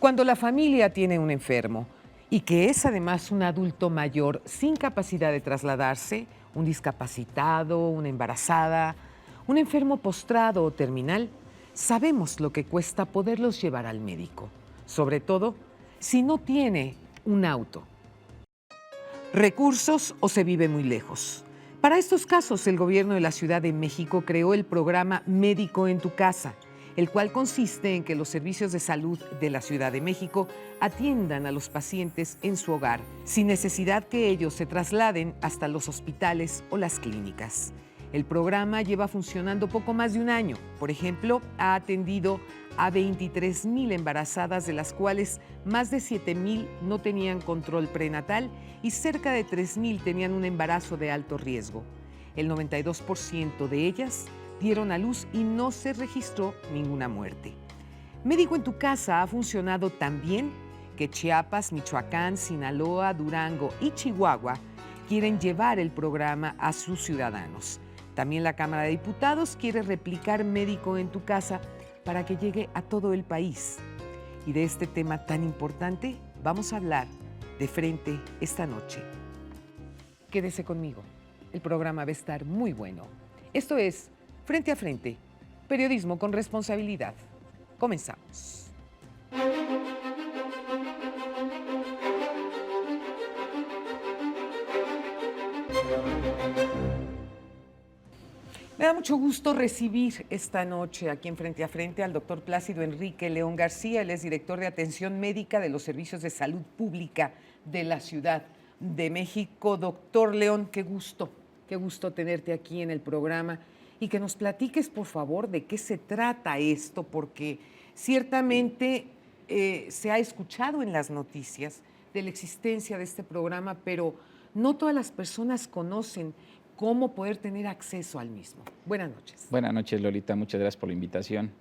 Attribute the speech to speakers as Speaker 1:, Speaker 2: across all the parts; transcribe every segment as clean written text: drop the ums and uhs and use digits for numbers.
Speaker 1: Cuando la familia tiene un enfermo y que es además un adulto mayor sin capacidad de trasladarse, un discapacitado, una embarazada, un enfermo postrado o terminal, sabemos lo que cuesta poderlos llevar al médico, sobre todo si no tiene un auto, recursos o se vive muy lejos. Para estos casos, el gobierno de la Ciudad de México creó el programa Médico en tu Casa, el cual consiste en que los servicios de salud de la Ciudad de México atiendan a los pacientes en su hogar, sin necesidad que ellos se trasladen hasta los hospitales o las clínicas. El programa lleva funcionando poco más de un año. Por ejemplo, ha atendido a 23,000 embarazadas, de las cuales más de 7,000 no tenían control prenatal y cerca de 3,000 tenían un embarazo de alto riesgo. El 92% de ellas dieron a luz y no se registró ninguna muerte. Médico en tu Casa ha funcionado tan bien que Chiapas, Michoacán, Sinaloa, Durango y Chihuahua quieren llevar el programa a sus ciudadanos. También la Cámara de Diputados quiere replicar Médico en tu Casa para que llegue a todo el país. Y de este tema tan importante vamos a hablar de frente esta noche. Quédese conmigo, el programa va a estar muy bueno. Esto es Frente a Frente, periodismo con responsabilidad. Comenzamos. Me da mucho gusto recibir esta noche aquí en Frente a Frente al doctor Plácido Enrique León García. Él es director de Atención Médica de los Servicios de Salud Pública de la Ciudad de México. Doctor León, qué gusto tenerte aquí en el programa y que nos platiques, por favor, de qué se trata esto, porque ciertamente se ha escuchado en las noticias de la existencia de este programa, pero no todas las personas conocen cómo poder tener acceso al mismo. Buenas noches.
Speaker 2: Buenas noches, Lolita. Muchas gracias por la invitación.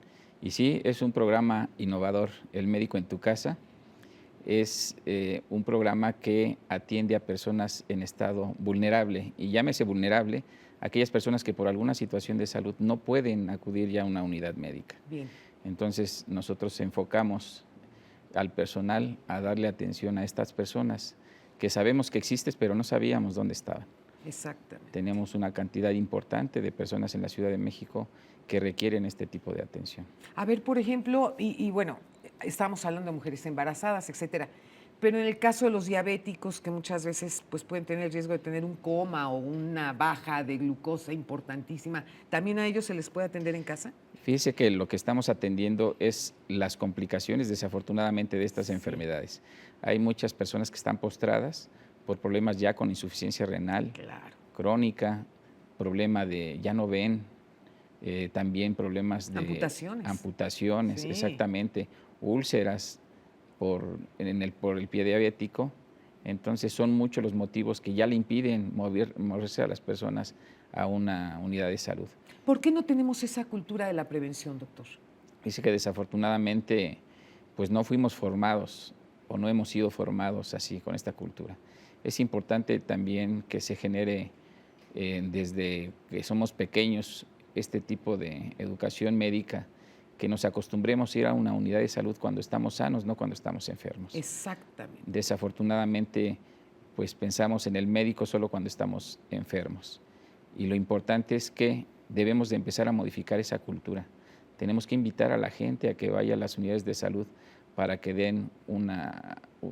Speaker 2: Y sí, es un programa innovador, El Médico en tu Casa. Es un programa que atiende a personas en estado vulnerable. Y llámese vulnerable aquellas personas que por alguna situación de salud no pueden acudir ya a una unidad médica.
Speaker 1: Bien.
Speaker 2: Entonces, nosotros enfocamos al personal a darle atención a estas personas que sabemos que existen, pero no sabíamos dónde estaban.
Speaker 1: Exactamente.
Speaker 2: Tenemos una cantidad importante de personas en la Ciudad de México que requieren este tipo de atención.
Speaker 1: A ver, por ejemplo, bueno, estamos hablando de mujeres embarazadas, etcétera, pero en el caso de los diabéticos, que muchas veces pues, pueden tener el riesgo de tener un coma o una baja de glucosa importantísima, ¿también a ellos se les puede atender en casa?
Speaker 2: Fíjese que lo que estamos atendiendo es las complicaciones, desafortunadamente, de estas enfermedades. Hay muchas personas que están postradas por problemas ya con insuficiencia renal,
Speaker 1: Claro.
Speaker 2: crónica, problema de ya no ven, también problemas de amputaciones,
Speaker 1: Sí.
Speaker 2: exactamente, úlceras por el pie diabético. Entonces son muchos los motivos que ya le impiden moverse a las personas a una unidad de salud.
Speaker 1: ¿Por qué no tenemos esa cultura de la prevención, doctor?
Speaker 2: Dice que desafortunadamente pues no fuimos formados o no hemos sido formados así con esta cultura. Es importante también que se genere desde que somos pequeños este tipo de educación médica, que nos acostumbremos a ir a una unidad de salud cuando estamos sanos, no cuando estamos enfermos.
Speaker 1: Exactamente.
Speaker 2: Desafortunadamente, pues pensamos en el médico solo cuando estamos enfermos. Y lo importante es que debemos de empezar a modificar esa cultura. Tenemos que invitar a la gente a que vaya a las unidades de salud para que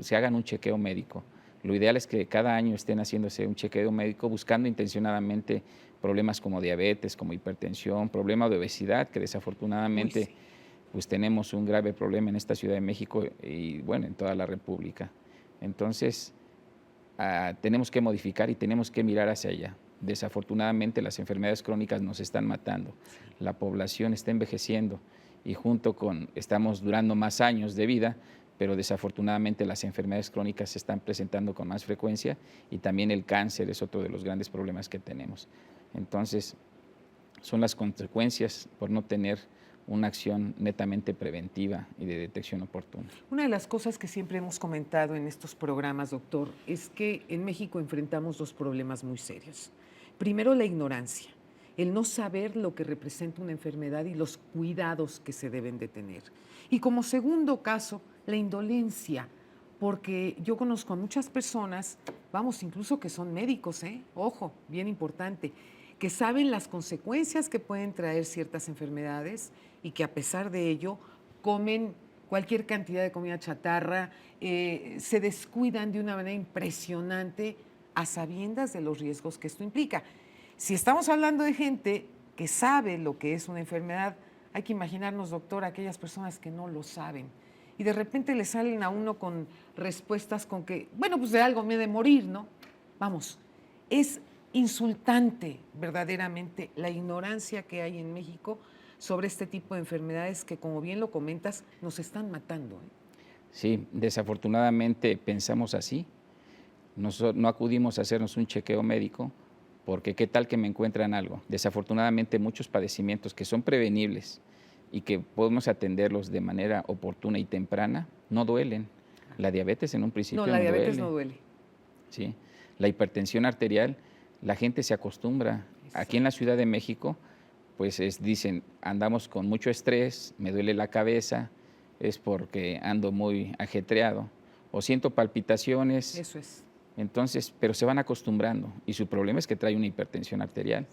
Speaker 2: se hagan un chequeo médico. Lo ideal es que cada año estén haciéndose un chequeo médico buscando intencionadamente problemas como diabetes, como hipertensión, problema de obesidad, que desafortunadamente
Speaker 1: Sí.
Speaker 2: pues tenemos un grave problema en esta Ciudad de México y bueno, en toda la República. Entonces, tenemos que modificar y tenemos que mirar hacia allá. Desafortunadamente las enfermedades crónicas nos están matando, la población está envejeciendo y estamos durando más años de vida, pero desafortunadamente las enfermedades crónicas se están presentando con más frecuencia y también el cáncer es otro de los grandes problemas que tenemos. Entonces, son las consecuencias por no tener una acción netamente preventiva y de detección oportuna.
Speaker 1: Una de las cosas que siempre hemos comentado en estos programas, doctor, es que en México enfrentamos dos problemas muy serios. Primero, la ignorancia. el no saber lo que representa una enfermedad y los cuidados que se deben de tener. Y como segundo caso, la indolencia, porque yo conozco a muchas personas, vamos, incluso que son médicos, ojo, bien importante, que saben las consecuencias que pueden traer ciertas enfermedades y que a pesar de ello comen cualquier cantidad de comida chatarra, se descuidan de una manera impresionante a sabiendas de los riesgos que esto implica. Si estamos hablando de gente que sabe lo que es una enfermedad, hay que imaginarnos, doctor, aquellas personas que no lo saben y de repente le salen a uno con respuestas con que, bueno, pues de algo me he de morir, ¿no? Vamos, es insultante verdaderamente la ignorancia que hay en México sobre este tipo de enfermedades que, como bien lo comentas, nos están matando.
Speaker 2: Sí, desafortunadamente pensamos así. No acudimos a hacernos un chequeo médico porque qué tal que me encuentran algo. Desafortunadamente muchos padecimientos que son prevenibles y que podemos atenderlos de manera oportuna y temprana no duelen. La diabetes en un principio
Speaker 1: No, la diabetes
Speaker 2: duele.
Speaker 1: no duele.
Speaker 2: ¿Sí? La hipertensión arterial, la gente se acostumbra. Aquí en la Ciudad de México, pues dicen, andamos con mucho estrés, me duele la cabeza, es porque ando muy ajetreado, o siento palpitaciones.
Speaker 1: Eso es.
Speaker 2: Entonces, pero se van acostumbrando y su problema es que trae una hipertensión arterial.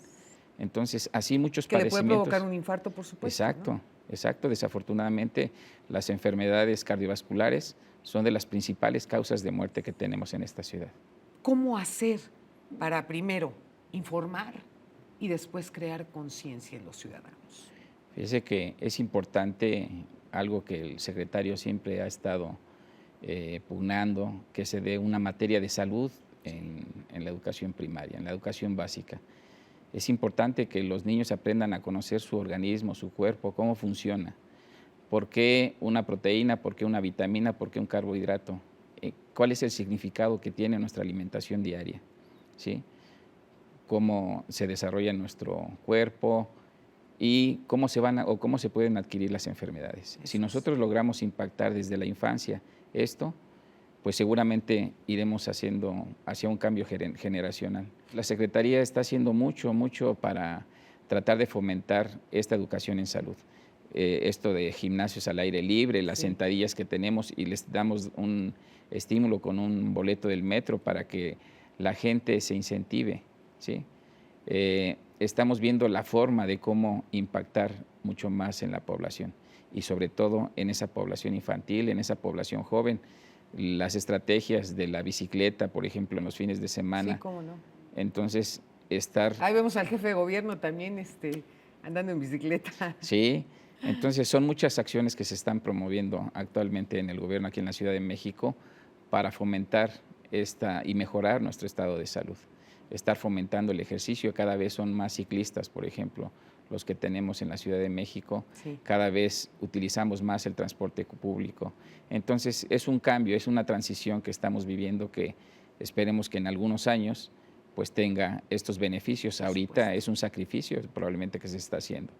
Speaker 2: Entonces, así muchos
Speaker 1: que
Speaker 2: padecimientos.
Speaker 1: le puede provocar un infarto, por supuesto.
Speaker 2: Exacto,
Speaker 1: ¿no?
Speaker 2: exacto. Desafortunadamente, las enfermedades cardiovasculares son de las principales causas de muerte que tenemos en esta ciudad.
Speaker 1: ¿Cómo hacer para primero informar y después crear conciencia en los ciudadanos?
Speaker 2: Fíjese que es importante algo que el secretario siempre ha estado pugnando, que se dé una materia de salud en la educación primaria, en la educación básica. Es importante que los niños aprendan a conocer su organismo, su cuerpo, cómo funciona. ¿Por qué una proteína? ¿Por qué una vitamina? ¿Por qué un carbohidrato? ¿Cuál es el significado que tiene nuestra alimentación diaria? ¿Sí? Cómo se desarrolla nuestro cuerpo y cómo se pueden adquirir las enfermedades. Si nosotros logramos impactar desde la infancia esto, pues seguramente iremos hacia un cambio generacional. La Secretaría está haciendo mucho para tratar de fomentar esta educación en salud. Esto de gimnasios al aire libre, las sentadillas que tenemos y les damos un estímulo con un boleto del metro para que la gente se incentive, ¿sí? Estamos viendo la forma de cómo impactar mucho más en la población y sobre todo en esa población infantil, en esa población joven. Las estrategias de la bicicleta, por ejemplo, en los fines de semana.
Speaker 1: Sí, cómo no.
Speaker 2: Entonces,
Speaker 1: Ahí vemos al jefe de gobierno también andando en bicicleta.
Speaker 2: Sí, entonces son muchas acciones que se están promoviendo actualmente en el gobierno aquí en la Ciudad de México para fomentar y mejorar nuestro estado de salud. Estar fomentando el ejercicio, cada vez son más ciclistas, por ejemplo, los que tenemos en la Ciudad de México, cada vez utilizamos más el transporte público. Entonces es un cambio, es una transición que estamos viviendo que esperemos que en algunos años pues tenga estos beneficios. Ahorita es un sacrificio probablemente que se está haciendo,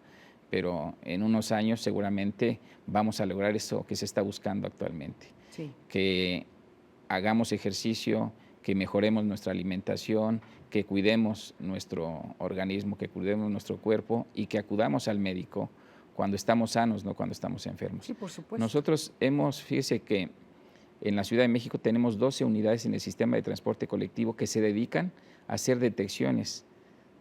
Speaker 2: pero en unos años seguramente vamos a lograr eso que se está buscando actualmente, que hagamos ejercicio, que mejoremos nuestra alimentación, que cuidemos nuestro organismo, que cuidemos nuestro cuerpo y que acudamos al médico cuando estamos sanos, no cuando estamos enfermos.
Speaker 1: Sí, por supuesto.
Speaker 2: Nosotros fíjese que en la Ciudad de México tenemos 12 unidades en el sistema de transporte colectivo que se dedican a hacer detecciones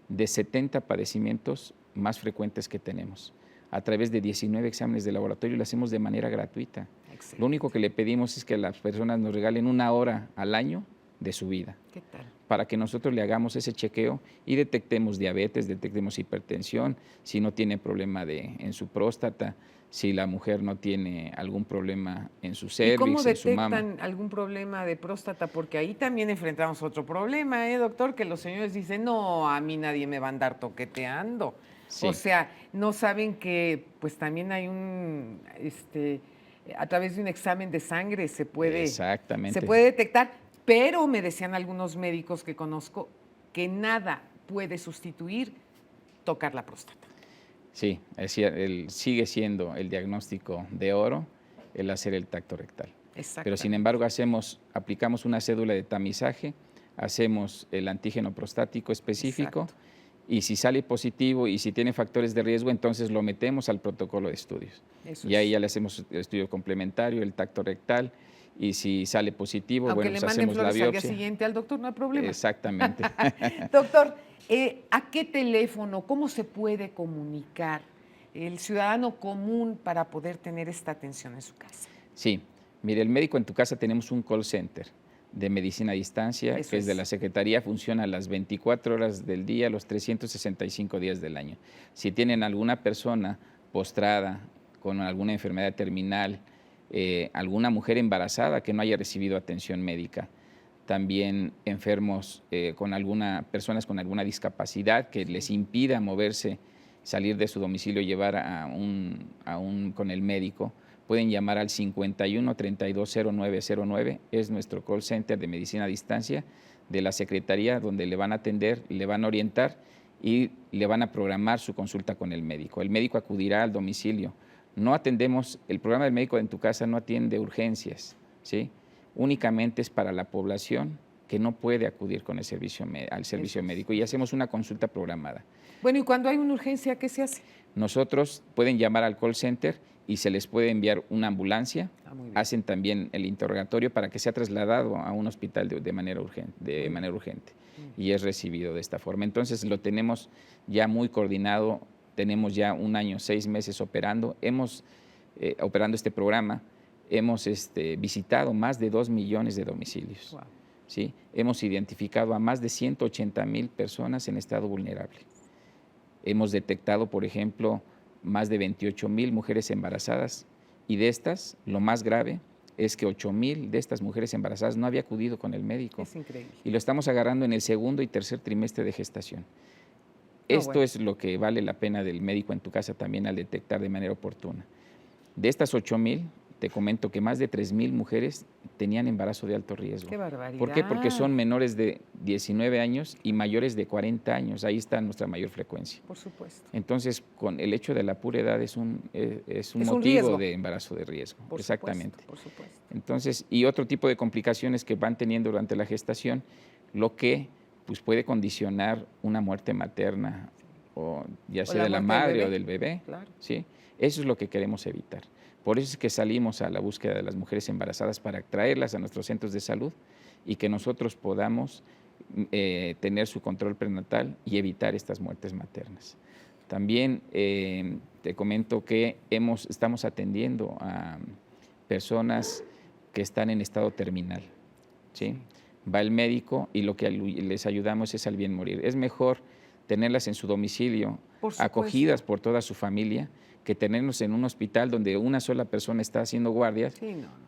Speaker 2: de 70 padecimientos más frecuentes que tenemos. A través de 19 exámenes de laboratorio lo hacemos de manera gratuita. Excelente. Lo único que le pedimos es que las personas nos regalen 1 hora al año de su vida.
Speaker 1: ¿Qué tal?
Speaker 2: Para que nosotros le hagamos ese chequeo y detectemos diabetes, detectemos hipertensión, si no tiene problema en su próstata, si la mujer no tiene algún problema en su cervix, en su mama.
Speaker 1: ¿Cómo detectan algún problema de próstata? Porque ahí también enfrentamos otro problema, doctor, que los señores dicen, no, a mí nadie me va a andar toqueteando. Sí. O sea, no saben que pues también hay a través de un examen de sangre se puede detectar. Pero me decían algunos médicos que conozco que nada puede sustituir tocar la próstata.
Speaker 2: Sí, sigue siendo el diagnóstico de oro el hacer el tacto rectal. Pero sin embargo aplicamos una cédula de tamizaje, hacemos el antígeno prostático específico y si sale positivo y si tiene factores de riesgo, entonces lo metemos al protocolo de estudios.
Speaker 1: Eso
Speaker 2: Y ahí
Speaker 1: es.
Speaker 2: ya le hacemos el estudio complementario, el tacto rectal, y si sale positivo,
Speaker 1: Aunque
Speaker 2: bueno,
Speaker 1: le
Speaker 2: pues
Speaker 1: manden
Speaker 2: hacemos la
Speaker 1: flores al día
Speaker 2: biopsia.
Speaker 1: siguiente al doctor, no hay problema.
Speaker 2: Exactamente.
Speaker 1: Doctor, ¿a qué teléfono, cómo se puede comunicar el ciudadano común para poder tener esta atención en su casa?
Speaker 2: Sí, mire, el médico en tu casa tenemos un call center de medicina a distancia,
Speaker 1: Eso
Speaker 2: que es de
Speaker 1: es.
Speaker 2: la Secretaría, funciona las 24 horas del día, los 365 días del año. Si tienen alguna persona postrada con alguna enfermedad terminal, alguna mujer embarazada que no haya recibido atención médica, también enfermos personas con alguna discapacidad que les impida moverse, salir de su domicilio y llevar con el médico, pueden llamar al 51 32 0909, es nuestro call center de medicina a distancia de la Secretaría, donde le van a atender, le van a orientar y le van a programar su consulta con el médico. El médico acudirá al domicilio. No atendemos, el programa del médico en tu casa no atiende urgencias, ¿sí? Únicamente es para la población que no puede acudir con al servicio médico y hacemos una consulta programada.
Speaker 1: Bueno, y cuando hay una urgencia, ¿qué se hace?
Speaker 2: Nosotros pueden llamar al call center y se les puede enviar una ambulancia.
Speaker 1: Muy bien.
Speaker 2: Hacen también el interrogatorio para que sea trasladado a un hospital de manera urgente y es recibido de esta forma. Entonces lo tenemos ya muy coordinado, tenemos ya 1 año, 6 meses operando, operando este programa. Hemos visitado más de 2 millones de domicilios.
Speaker 1: Wow.
Speaker 2: ¿Sí? Hemos identificado a más de 180,000 personas en estado vulnerable. Hemos detectado, por ejemplo, más de 28,000 mujeres embarazadas y de estas, lo más grave es que 8,000 de estas mujeres embarazadas no había acudido con el médico.
Speaker 1: Es increíble.
Speaker 2: Y lo estamos agarrando en el 2º y 3er trimestre de gestación. Esto es lo que vale la pena del médico en tu casa también al detectar de manera oportuna. De estas 8,000, te comento que más de 3,000 mujeres tenían embarazo de alto riesgo.
Speaker 1: ¡Qué barbaridad!
Speaker 2: ¿Por qué? Porque son menores de 19 años y mayores de 40 años. Ahí está nuestra mayor frecuencia.
Speaker 1: Por supuesto.
Speaker 2: Entonces, con el hecho de la pura edad es un motivo
Speaker 1: riesgo.
Speaker 2: de embarazo de riesgo.
Speaker 1: Por
Speaker 2: Exactamente.
Speaker 1: Supuesto, por supuesto.
Speaker 2: Entonces, y otro tipo de complicaciones que van teniendo durante la gestación, lo que pues, puede condicionar una muerte materna, o ya sea de la madre o del bebé.
Speaker 1: Claro.
Speaker 2: ¿Sí? Eso es lo que queremos evitar. Por eso es que salimos a la búsqueda de las mujeres embarazadas para traerlas a nuestros centros de salud y que nosotros podamos tener su control prenatal y evitar estas muertes maternas. También te comento que estamos atendiendo a personas que están en estado terminal, ¿sí? Va el médico y lo que les ayudamos es al bien morir. Es mejor tenerlas en su domicilio, acogidas por toda su familia, que tenernos en un hospital donde una sola persona está haciendo guardias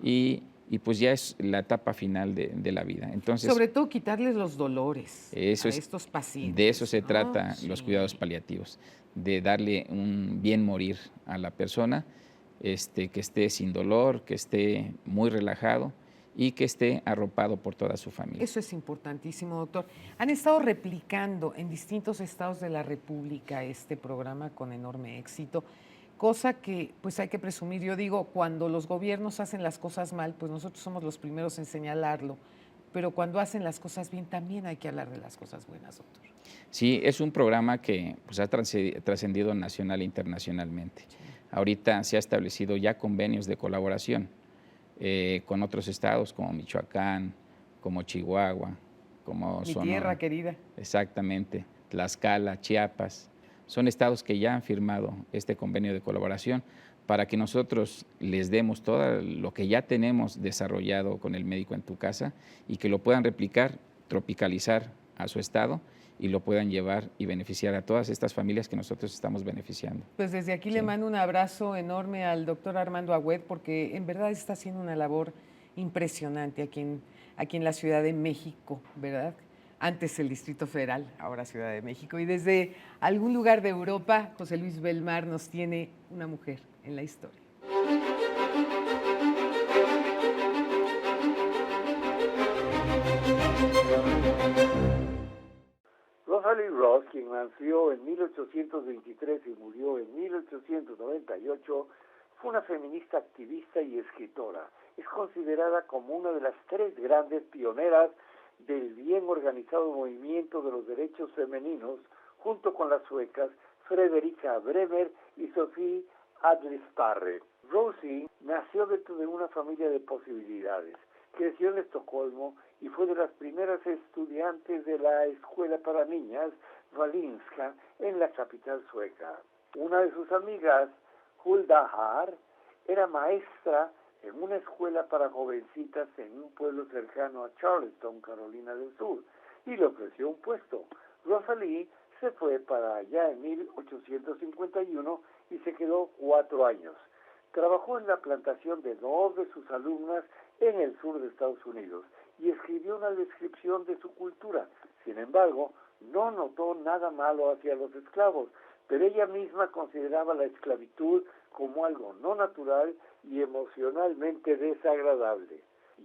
Speaker 2: y pues ya es la etapa final de la vida. Entonces,
Speaker 1: sobre todo quitarles los dolores a estos pacientes.
Speaker 2: De eso se trata los cuidados paliativos, de darle un bien morir a la persona, que esté sin dolor, que esté muy relajado y que esté arropado por toda su familia.
Speaker 1: Eso es importantísimo, doctor. Han estado replicando en distintos estados de la República este programa con enorme éxito, cosa que pues hay que presumir. Yo digo, cuando los gobiernos hacen las cosas mal, pues nosotros somos los primeros en señalarlo, pero cuando hacen las cosas bien también hay que hablar de las cosas buenas, doctor.
Speaker 2: Sí, es un programa que pues, ha trascendido nacional e internacionalmente. Sí. Ahorita se ha establecido ya convenios de colaboración con otros estados como Michoacán, como Chihuahua, como Sonora.
Speaker 1: Mi tierra querida.
Speaker 2: Exactamente, Tlaxcala, Chiapas. Son estados que ya han firmado este convenio de colaboración para que nosotros les demos todo lo que ya tenemos desarrollado con el médico en tu casa y que lo puedan replicar, tropicalizar a su estado y lo puedan llevar y beneficiar a todas estas familias que nosotros estamos beneficiando.
Speaker 1: Pues desde aquí le mando un abrazo enorme al doctor Armando Agüed, porque en verdad está haciendo una labor impresionante aquí en la Ciudad de México, ¿verdad? Antes el Distrito Federal, ahora Ciudad de México. Y desde algún lugar de Europa, José Luis Belmar nos tiene una mujer en la historia.
Speaker 3: Rosalie Ross, quien nació en 1823 y murió en 1898, fue una feminista activista y escritora. Es considerada como una de las 3 grandes pioneras del bien organizado movimiento de los derechos femeninos, junto con las suecas Fredrika Bremer y Sofie Adelsparre. Rosie nació dentro de una familia de posibilidades. Creció en Estocolmo y fue de las primeras estudiantes de la escuela para niñas Valinska en la capital sueca. Una de sus amigas, Hulda Haar, era maestra en una escuela para jovencitas en un pueblo cercano a Charleston, Carolina del Sur, y le ofreció un puesto. Rosalie se fue para allá en 1851 y se quedó 4 años. Trabajó en la plantación de 2 de sus alumnas en el sur de Estados Unidos y escribió una descripción de su cultura. Sin embargo, no notó nada malo hacia los esclavos, pero ella misma consideraba la esclavitud como algo no natural y emocionalmente desagradable.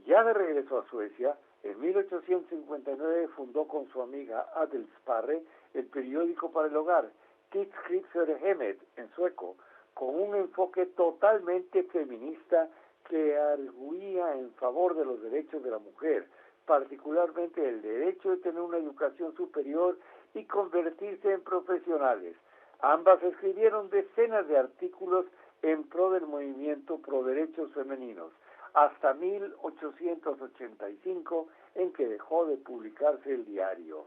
Speaker 3: Ya de regreso a Suecia, en 1859 fundó con su amiga Adelsparre el periódico para el hogar, Tidskrifter en sueco, con un enfoque totalmente feminista que arguía en favor de los derechos de la mujer, particularmente el derecho de tener una educación superior y convertirse en profesionales. Ambas escribieron decenas de artículos en pro del movimiento pro derechos femeninos, hasta 1885, en que dejó de publicarse el diario.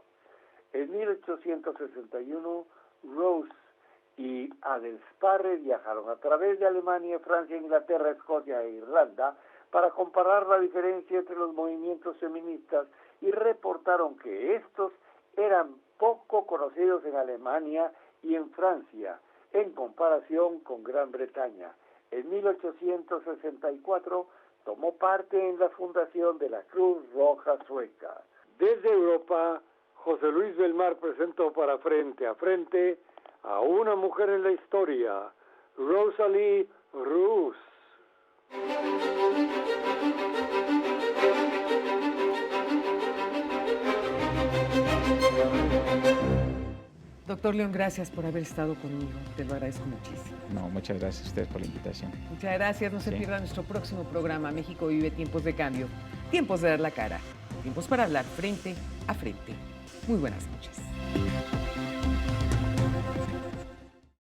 Speaker 3: En 1861, Rose y Adelsparre viajaron a través de Alemania, Francia, Inglaterra, Escocia e Irlanda para comparar la diferencia entre los movimientos feministas y reportaron que estos eran poco conocidos en Alemania y en Francia, en comparación con Gran Bretaña. En 1864 tomó parte en la fundación de la Cruz Roja Sueca. Desde Europa, José Luis Belmar presentó para Frente a Frente a una mujer en la historia, Rosalie Roos.
Speaker 1: Doctor León, gracias por haber estado conmigo. Te lo agradezco muchísimo.
Speaker 2: No, muchas gracias a ustedes por la invitación.
Speaker 1: Muchas gracias. No se pierda nuestro próximo programa. México vive tiempos de cambio, tiempos de dar la cara, tiempos para hablar frente a frente. Muy buenas noches.